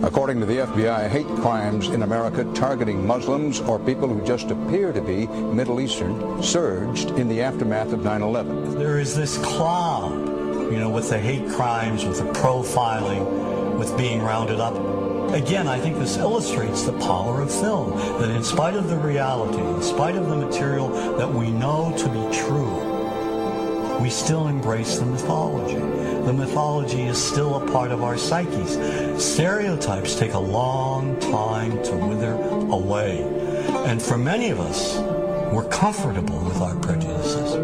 According to the FBI, hate crimes in America targeting Muslims or people who just appear to be Middle Eastern surged in the aftermath of 9/11. There is this cloud, with the hate crimes, with the profiling, with being rounded up. Again, I think this illustrates the power of film, that in spite of the reality, in spite of the material that we know to be true, we still embrace the mythology. The mythology is still a part of our psyches. Stereotypes take a long time to wither away. And for many of us, we're comfortable with our prejudices.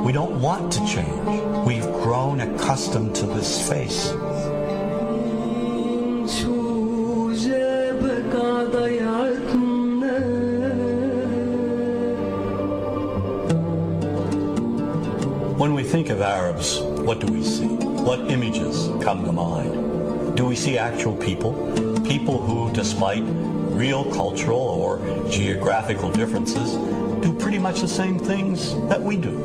We don't want to change. We've grown accustomed to this face. When we think of Arabs, what do we see? What images come to mind? Do we see actual people? People who, despite real cultural or geographical differences, do pretty much the same things that we do.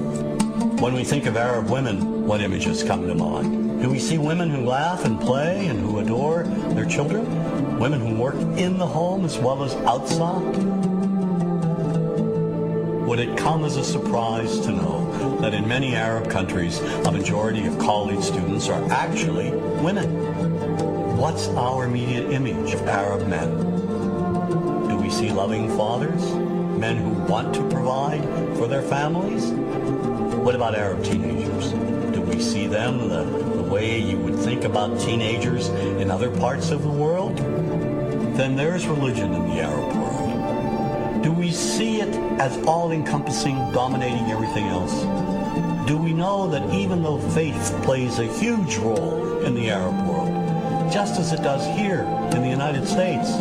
When we think of Arab women, what images come to mind? Do we see women who laugh and play and who adore their children? Women who work in the home as well as outside? Would it come as a surprise to know that in many Arab countries, a majority of college students are actually women? What's our immediate image of Arab men? Do we see loving fathers? Men who want to provide for their families? What about Arab teenagers? Do we see them the way you would think about teenagers in other parts of the world? Then there's religion in the Arab world. Do we see it as all-encompassing, dominating everything else? Do we know that even though faith plays a huge role in the Arab world, just as it does here in the United States,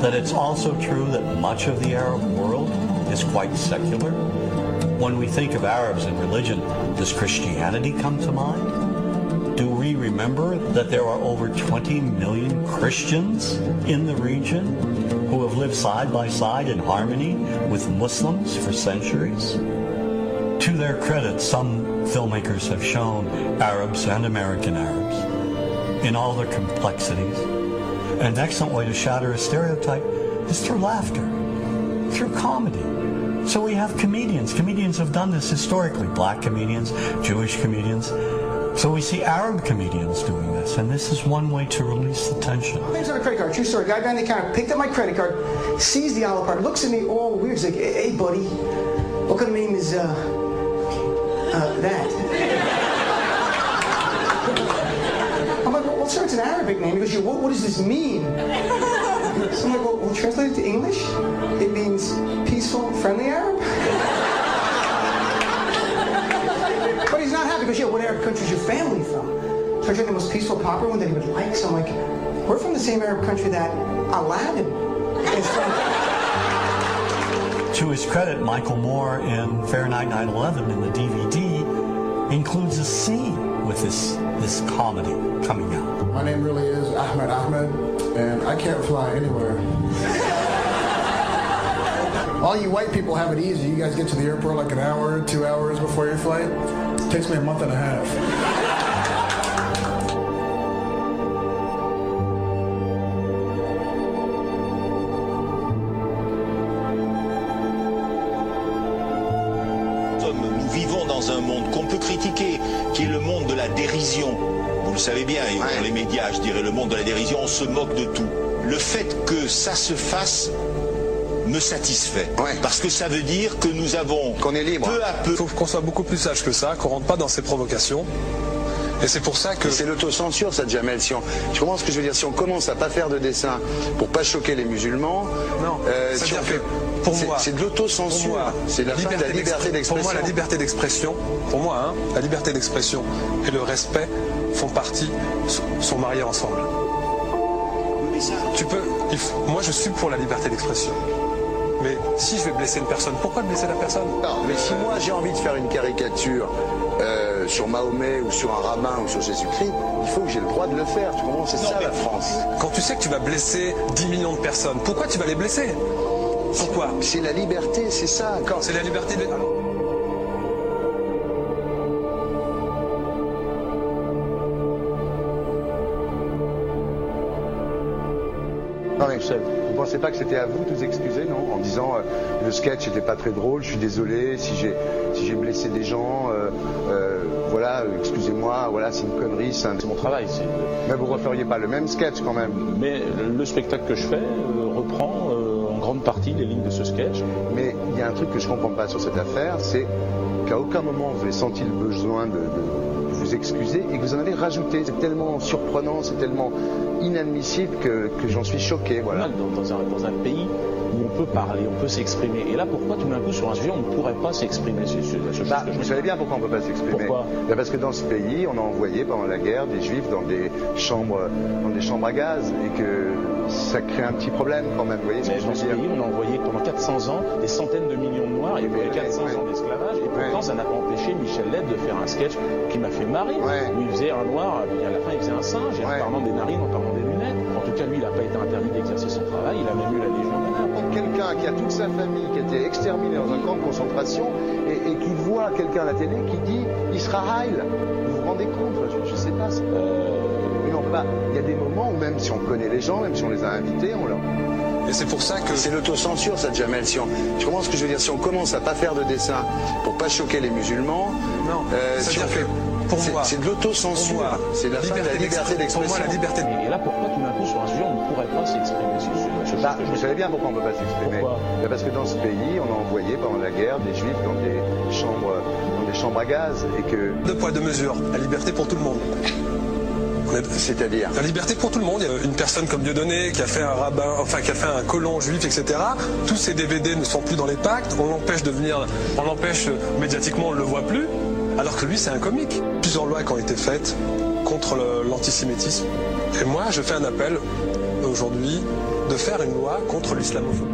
that it's also true that much of the Arab world is quite secular? When we think of Arabs and religion, does Christianity come to mind? Do we remember that there are over 20 million Christians in the region who have lived side by side in harmony with Muslims for centuries? To their credit, some filmmakers have shown Arabs and American Arabs in all their complexities. An excellent way to shatter a stereotype is through laughter, through comedy. So we have comedians. Comedians have done this historically. Black comedians, Jewish comedians. So we see Arab comedians doing this, and this is one way to release the tension. My name's on a credit card, true story. Guy behind the counter picked up my credit card, sees the Olive Garden, looks at me all weird. He's like, hey, buddy, what kind of name is, that? I'm like, well, sir, it's an Arabic name. He goes, yeah, what does this mean? So I'm like, well, translate it to English. It means peaceful, friendly Arab. But he's not happy because, yeah, what Arab country is your family from? So I tried the most peaceful, proper one that he would like. So I'm like, we're from the same Arab country that Aladdin is from. To his credit, Michael Moore in Fahrenheit 9/11 in the DVD includes a scene with this comedy coming out. My name really is Ahmed Ahmed, and I can't fly anywhere. All you white people have it easy. You guys get to the airport like an hour, 2 hours before your flight. It takes me a month and a half. Nous vivons dans un monde qu'on peut critiquer, qui est le monde de la dérision. Vous le savez bien, dans les médias, je dirais le monde de la dérision, on se moque de tout. Le fait que ça se fasse me satisfait. Parce que ça veut dire que nous avons, qu'on est libre. Peu à peu... Il faut qu'on soit beaucoup plus sage que ça, qu'on rentre pas dans ces provocations. Et c'est pour ça que... C'est l'autocensure, ça, Jamel. Tu comprends ce que je veux dire? Si on commence à pas faire de dessin pour pas choquer les musulmans... Non, si on fait... Pour moi, c'est de l'autocensure. C'est la fin de la liberté d'expression. Pour moi, la liberté d'expression, la liberté d'expression et le respect font partie, sont mariés ensemble. Moi, je suis pour la liberté d'expression. Mais si je vais blesser une personne, pourquoi blesser la personne? Non, mais si moi j'ai envie de faire une caricature sur Mahomet ou sur un rabbin ou sur Jésus-Christ, il faut que j'ai le droit de le faire. Tu comprends? C'est ça la France. Quand tu sais que tu vas blesser 10 millions de personnes, pourquoi tu vas les blesser? Pourquoi? C'est la liberté, c'est ça. C'est la liberté de... tout seul. Vous pensez pas que c'était à vous de vous excuser, non? En disant le sketch n'était pas très drôle, je suis désolé si j'ai blessé des gens, voilà, excusez-moi, voilà, c'est une connerie, c'est mon travail. Mais vous referiez pas le même sketch quand même? Mais le spectacle que je fais reprend en grande partie les lignes de ce sketch. Mais il y a un truc que je comprends pas sur cette affaire, c'est qu'à aucun moment vous avez senti le besoin de vous excuser et que vous en avez rajouté. C'est tellement surprenant, c'est tellement inadmissible que j'en suis choqué. Voilà. Dans un pays où on peut parler, on peut s'exprimer. Et là, pourquoi tout d'un coup, sur un sujet, on ne pourrait pas s'exprimer? Vous savez bien pourquoi on ne peut pas s'exprimer? Pourquoi? Parce que dans ce pays, on a envoyé pendant la guerre des juifs dans des chambres à gaz et que ça crée un petit problème quand même. Vous voyez ce que je veux dire? Dans ce pays, on a envoyé pendant 400 ans des centaines de millions de Noirs. Il y a eu 400 ans d'esclavage. Et pourtant, ça n'a pas empêché Michel Leb de faire un sketch qui m'a fait marrer. Où il faisait un noir, et à la fin, il faisait un singe. Et en parlant des narines, en parlant des lunettes. En tout cas, lui, il n'a pas été interdit d'exercer son travail. Il a même eu la Légion d'honneur. Quelqu'un qui a toute sa famille qui a été exterminée dans un camp de concentration et qui voit quelqu'un à la télé qui dit Israël. Vous vous rendez compte? Je sais pas. Mais non, pas. Il y a des moments où même si on connaît les gens, même si on les a invités, on leur... Et c'est pour ça que... C'est l'autocensure, ça, Jamel. Tu comprends ce que je veux dire? Si on commence à pas faire de dessin pour pas choquer les musulmans... Non, c'est-à-dire que pour moi... C'est de l'autocensure. C'est la liberté d'expression. Pour moi, la liberté... Et là, pourquoi tout d'un coup, sur un sujet, on ne pourrait pas s'exprimer? Vous savez bien pourquoi on ne peut pas s'exprimer. Parce que dans ce pays, on a envoyé pendant la guerre des juifs dans des chambres à gaz et que... Deux poids, deux mesures. La liberté pour tout le monde. C'est-à-dire la liberté pour tout le monde. Il y a une personne comme Dieudonné qui a fait un rabbin, enfin qui a fait un colon juif, etc. Tous ces DVD ne sont plus dans les pactes. On l'empêche médiatiquement, on ne le voit plus. Alors que lui, c'est un comique. Plusieurs lois qui ont été faites contre l'antisémitisme. Et moi, je fais un appel aujourd'hui de faire une loi contre l'islamophobie.